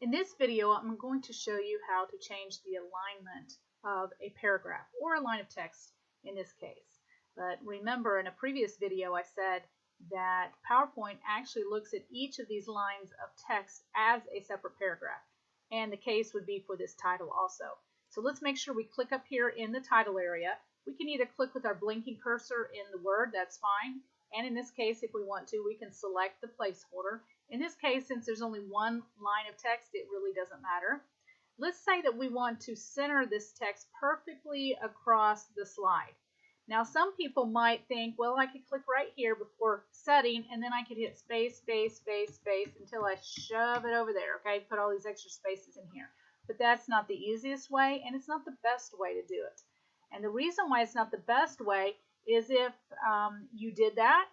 In this video, I'm going to show you how to change the alignment of a paragraph or a line of text in this case. But remember, in a previous video, I said that PowerPoint actually looks at each of these lines of text as a separate paragraph. And the case would be for this title also. So let's make sure we click up here in the title area. We can either click with our blinking cursor in the word, that's fine. And in this case, if we want to, we can select the placeholder. In this case, since there's only one line of text, it really doesn't matter. Let's say that we want to center this text perfectly across the slide. Now, some people might think, well, I could click right here before setting, and then I could hit space, space, space, space until I shove it over there, okay? Put all these extra spaces in here. But that's not the easiest way, and it's not the best way to do it. And the reason why it's not the best way is if you did that,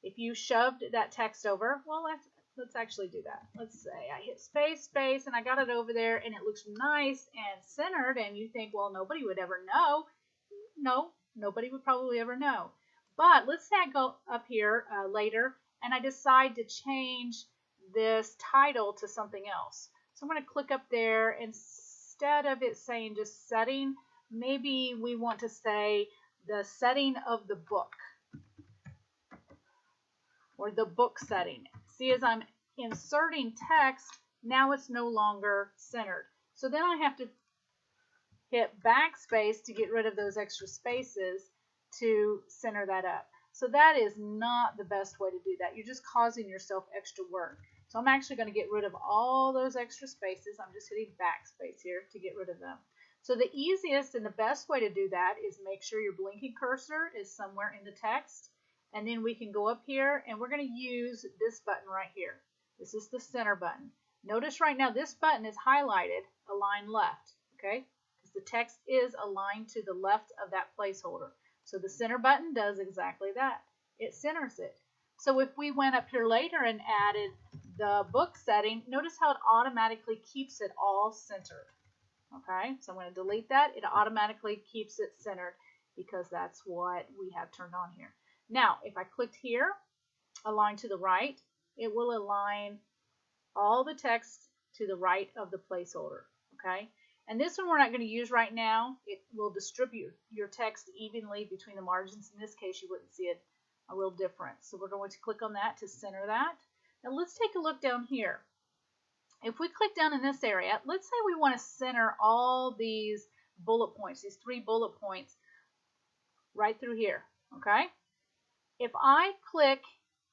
if you shoved that text over, well, let's actually do that. Let's say I hit space, space, and I got it over there, and it looks nice and centered, and you think, well, nobody would ever know. No, nobody would probably ever know. But let's say I go up here later, and I decide to change this title to something else. So I'm going to click up there. Instead of it saying just setting, maybe we want to say the setting of the book, or the book setting. See, as I'm inserting text, now it's no longer centered. So then I have to hit backspace to get rid of those extra spaces to center that up. So that is not the best way to do that. You're just causing yourself extra work. So I'm actually going to get rid of all those extra spaces. I'm just hitting backspace here to get rid of them. So the easiest and the best way to do that is make sure your blinking cursor is somewhere in the text. And then we can go up here, and we're going to use this button right here. This is the center button. Notice right now this button is highlighted, align left, okay? Because the text is aligned to the left of that placeholder. So the center button does exactly that. It centers it. So if we went up here later and added the book setting, notice how it automatically keeps it all centered. Okay, so I'm going to delete that. It automatically keeps it centered because that's what we have turned on here. Now, if I clicked here, align to the right, it will align all the text to the right of the placeholder. Okay, and this one we're not going to use right now. It will distribute your text evenly between the margins. In this case, you wouldn't see a real difference. So we're going to click on that to center that. Now let's take a look down here. If we click down in this area, let's say we want to center all these bullet points, these 3 bullet points right through here, okay? If I click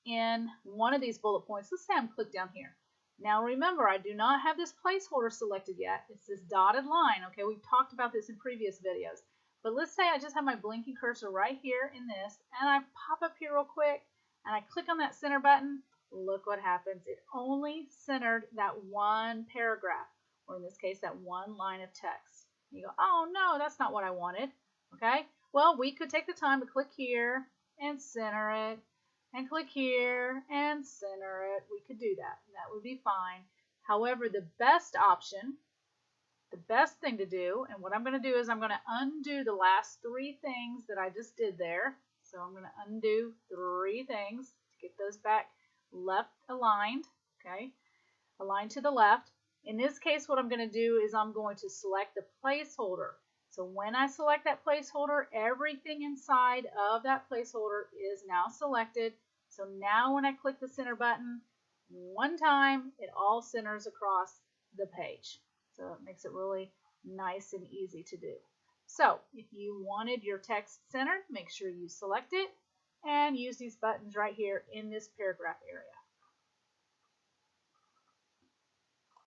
in one of these bullet points, let's say I'm clicked down here. Now remember, I do not have this placeholder selected yet. It's this dotted line, okay? We've talked about this in previous videos. But let's say I just have my blinking cursor right here in this, and I pop up here real quick, and I click on that center button. Look what happens. It only centered that one paragraph, or in this case, that one line of text. You go, oh no, that's not what I wanted. Okay, well, we could take the time to click here and center it, and click here and center it. We could do that, and that would be fine. However, the best option, the best thing to do, and what I'm going to do is I'm going to undo the last 3 things that I just did there. So I'm going to undo 3 things to get those back left aligned, okay, aligned to the left. In this case, what I'm going to do is I'm going to select the placeholder. So when I select that placeholder, everything inside of that placeholder is now selected. So now when I click the center button one time, it all centers across the page. So it makes it really nice and easy to do. So if you wanted your text centered, make sure you select it and use these buttons right here in this paragraph area.